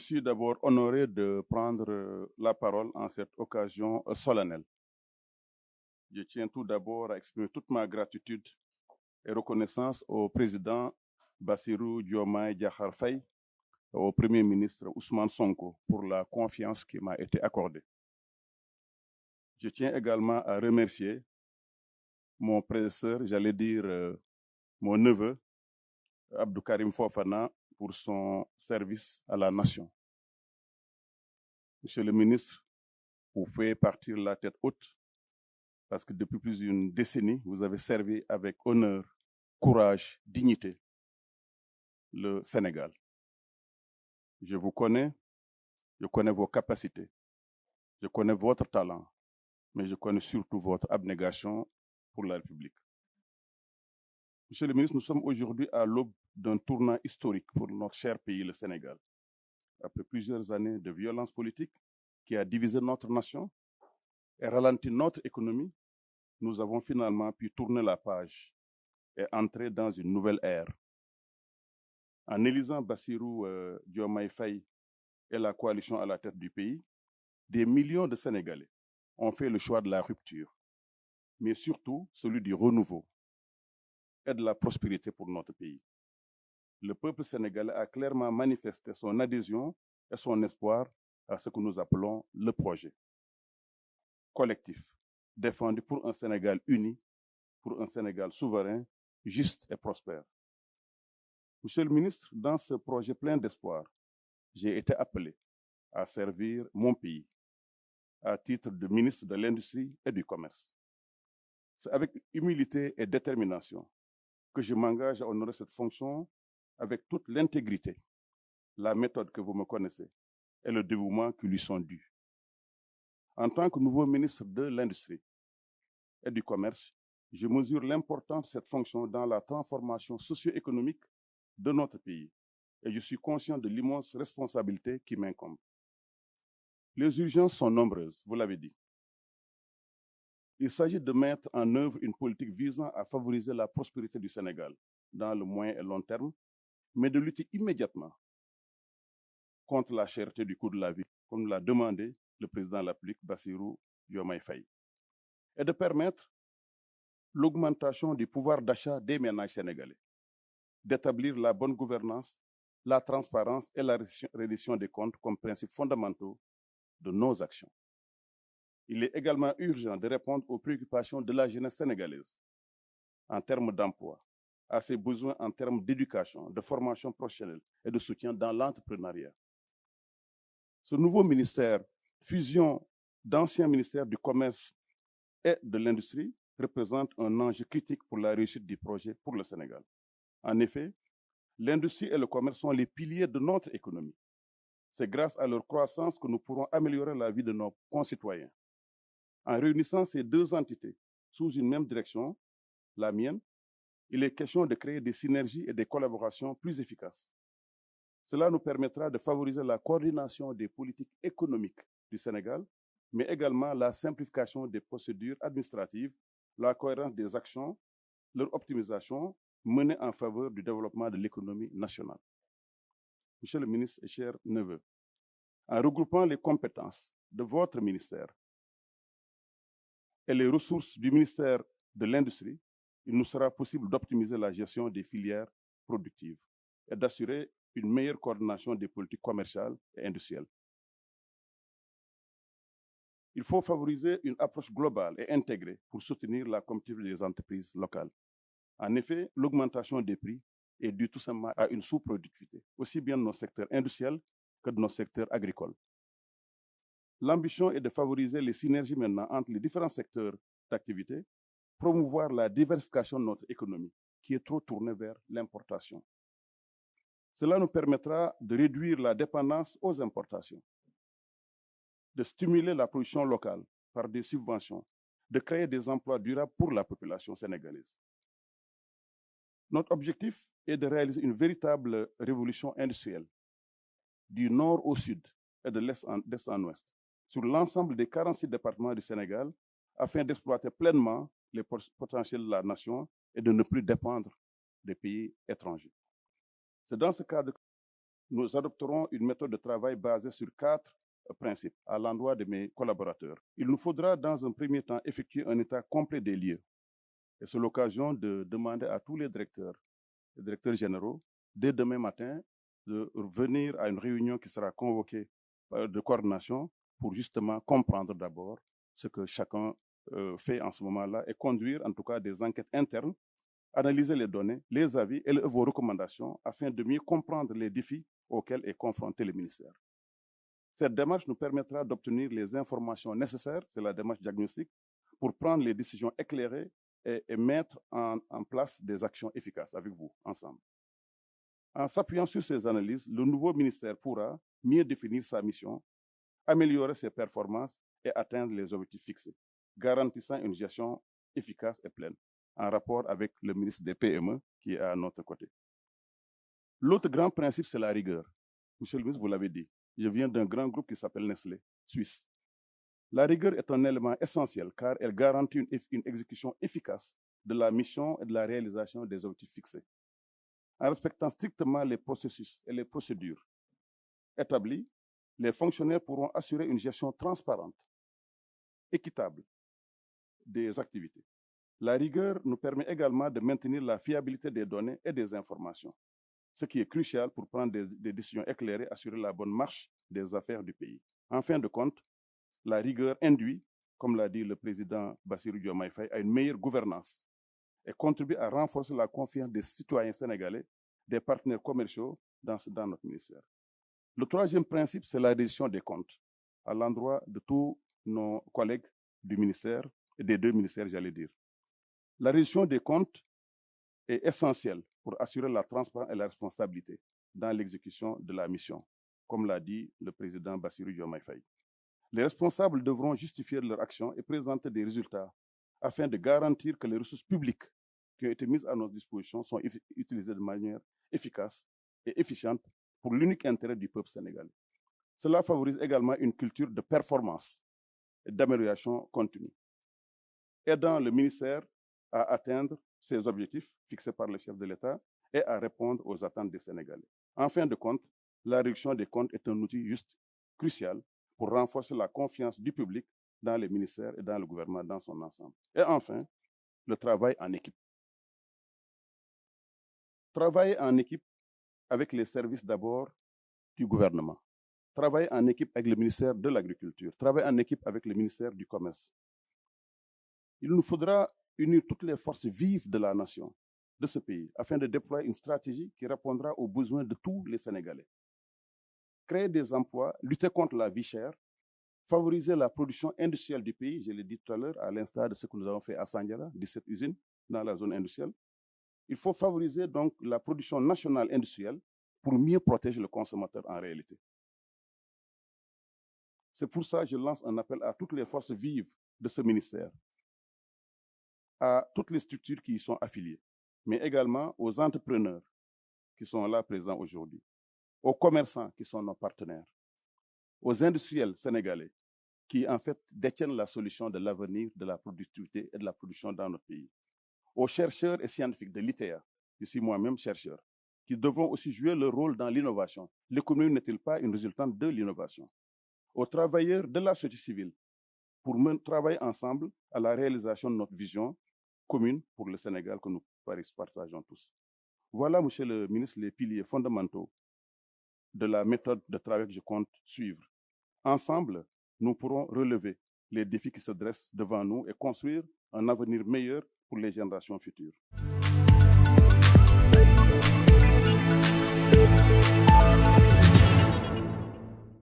suis d'abord honoré de prendre la parole en cette occasion solennelle. Je tiens tout d'abord à exprimer toute ma gratitude et reconnaissance au président Bassirou Diomaye Diakhar Faye, au Premier ministre Ousmane Sonko pour la confiance qui m'a été accordée. Je tiens également à remercier mon prédécesseur, j'allais dire mon neveu, Abdou Karim Fofana, pour son service à la nation. Monsieur le ministre, vous pouvez partir la tête haute parce que depuis plus d'une décennie, vous avez servi avec honneur, courage, dignité le Sénégal. Je vous connais, je connais vos capacités, je connais votre talent, mais je connais surtout votre abnégation pour la République. Monsieur le ministre, nous sommes aujourd'hui à l'aube d'un tournant historique pour notre cher pays, le Sénégal. Après plusieurs années de violence politique qui a divisé notre nation et ralenti notre économie, nous avons finalement pu tourner la page et entrer dans une nouvelle ère. En élisant Bassirou Diomaye Faye et la coalition à la tête du pays, des millions de Sénégalais ont fait le choix de la rupture, mais surtout celui du renouveau et de la prospérité pour notre pays. Le peuple sénégalais a clairement manifesté son adhésion et son espoir à ce que nous appelons le projet collectif, défendu pour un Sénégal uni, pour un Sénégal souverain, juste et prospère. Monsieur le ministre, dans ce projet plein d'espoir, j'ai été appelé à servir mon pays à titre de ministre de l'Industrie et du Commerce. C'est avec humilité et détermination que je m'engage à honorer cette fonction avec toute l'intégrité, la méthode que vous me connaissez et le dévouement qui lui sont dus. En tant que nouveau ministre de l'Industrie et du Commerce, je mesure l'importance de cette fonction dans la transformation socio-économique de notre pays et je suis conscient de l'immense responsabilité qui m'incombe. Les urgences sont nombreuses, vous l'avez dit. Il s'agit de mettre en œuvre une politique visant à favoriser la prospérité du Sénégal dans le moyen et long terme, mais de lutter immédiatement contre la cherté du coût de la vie, comme l'a demandé le président de la République, Bassirou Diomaye Faye, et de permettre l'augmentation du pouvoir d'achat des ménages sénégalais, d'établir la bonne gouvernance, la transparence et la reddition des comptes comme principes fondamentaux de nos actions. Il est également urgent de répondre aux préoccupations de la jeunesse sénégalaise en termes d'emploi, à ses besoins en termes d'éducation, de formation professionnelle et de soutien dans l'entrepreneuriat. Ce nouveau ministère, fusion d'anciens ministères du commerce et de l'industrie, représente un enjeu critique pour la réussite du projet pour le Sénégal. En effet, l'industrie et le commerce sont les piliers de notre économie. C'est grâce à leur croissance que nous pourrons améliorer la vie de nos concitoyens. En réunissant ces deux entités sous une même direction, la mienne, il est question de créer des synergies et des collaborations plus efficaces. Cela nous permettra de favoriser la coordination des politiques économiques du Sénégal, mais également la simplification des procédures administratives, la cohérence des actions, leur optimisation menée en faveur du développement de l'économie nationale. Monsieur le ministre et chers neveux, en regroupant les compétences de votre ministère et les ressources du ministère de l'Industrie, il nous sera possible d'optimiser la gestion des filières productives et d'assurer une meilleure coordination des politiques commerciales et industrielles. Il faut favoriser une approche globale et intégrée pour soutenir la compétitivité des entreprises locales. En effet, l'augmentation des prix est due tout simplement à une sous-productivité, aussi bien de nos secteurs industriels que de nos secteurs agricoles. L'ambition est de favoriser les synergies maintenant entre les différents secteurs d'activité, promouvoir la diversification de notre économie, qui est trop tournée vers l'importation. Cela nous permettra de réduire la dépendance aux importations, de stimuler la production locale par des subventions, de créer des emplois durables pour la population sénégalaise. Notre objectif est de réaliser une véritable révolution industrielle, du nord au sud et de l'est en ouest, sur l'ensemble des 46 départements du Sénégal, afin d'exploiter pleinement les potentiels de la nation et de ne plus dépendre des pays étrangers. C'est dans ce cadre nous adopterons une méthode de travail basée sur 4 principes à l'endroit de mes collaborateurs. Il nous faudra, dans un premier temps, effectuer un état complet des lieux. Et c'est l'occasion de demander à tous les directeurs généraux, dès demain matin, de venir à une réunion qui sera convoquée de coordination pour justement comprendre d'abord ce que chacun fait en ce moment-là et conduire en tout cas des enquêtes internes, analyser les données, les avis et vos recommandations afin de mieux comprendre les défis auxquels est confronté le ministère. Cette démarche nous permettra d'obtenir les informations nécessaires, c'est la démarche diagnostique, pour prendre les décisions éclairées et mettre en place des actions efficaces avec vous, ensemble. En s'appuyant sur ces analyses, le nouveau ministère pourra mieux définir sa mission, améliorer ses performances et atteindre les objectifs fixés, garantissant une gestion efficace et pleine, en rapport avec le ministre des PME qui est à notre côté. L'autre grand principe, c'est la rigueur. Monsieur le ministre, vous l'avez dit, je viens d'un grand groupe qui s'appelle Nestlé, Suisse. La rigueur est un élément essentiel car elle garantit une exécution efficace de la mission et de la réalisation des objectifs fixés. En respectant strictement les processus et les procédures établis, les fonctionnaires pourront assurer une gestion transparente, équitable des activités. La rigueur nous permet également de maintenir la fiabilité des données et des informations, ce qui est crucial pour prendre des décisions éclairées, assurer la bonne marche des affaires du pays. En fin de compte, la rigueur induit, comme l'a dit le président Bassirou Diomaye Faye, à une meilleure gouvernance et contribue à renforcer la confiance des citoyens sénégalais, des partenaires commerciaux dans notre ministère. Le troisième principe, c'est la reddition des comptes à l'endroit de tous nos collègues du ministère et des deux ministères, j'allais dire. La reddition des comptes est essentielle pour assurer la transparence et la responsabilité dans l'exécution de la mission, comme l'a dit le président Bassirou Diomaye Faye. Les responsables devront justifier leur action et présenter des résultats afin de garantir que les ressources publiques qui ont été mises à notre disposition sont utilisées de manière efficace et efficiente pour l'unique intérêt du peuple sénégalais. Cela favorise également une culture de performance et d'amélioration continue, aidant le ministère à atteindre ses objectifs fixés par le chef de l'État et à répondre aux attentes des Sénégalais. En fin de compte, la réduction des comptes est un outil juste crucial pour renforcer la confiance du public dans les ministères et dans le gouvernement dans son ensemble. Et enfin, le travail en équipe. Travailler en équipe avec les services d'abord du gouvernement. Travailler en équipe avec le ministère de l'Agriculture. Travailler en équipe avec le ministère du Commerce. Il nous faudra unir toutes les forces vives de la nation, de ce pays, afin de déployer une stratégie qui répondra aux besoins de tous les Sénégalais. Créer des emplois, lutter contre la vie chère, favoriser la production industrielle du pays, je l'ai dit tout à l'heure, à l'instar de ce que nous avons fait à Sandiara, 17 usines dans la zone industrielle. Il faut favoriser donc la production nationale industrielle pour mieux protéger le consommateur en réalité. C'est pour ça que je lance un appel à toutes les forces vives de ce ministère, à toutes les structures qui y sont affiliées, mais également aux entrepreneurs qui sont là présents aujourd'hui, aux commerçants qui sont nos partenaires, aux industriels sénégalais qui en fait détiennent la solution de l'avenir de la productivité et de la production dans notre pays, aux chercheurs et scientifiques de l'ITEA, je suis moi-même chercheur, qui devront aussi jouer leur rôle dans l'innovation. L'économie n'est-elle pas une résultante de l'innovation? Aux travailleurs de la société civile, pour travailler ensemble à la réalisation de notre vision commune pour le Sénégal que nous partageons tous. Voilà, monsieur le ministre, les piliers fondamentaux de la méthode de travail que je compte suivre. Ensemble, nous pourrons relever les défis qui se dressent devant nous et construire un avenir meilleur pour les générations futures.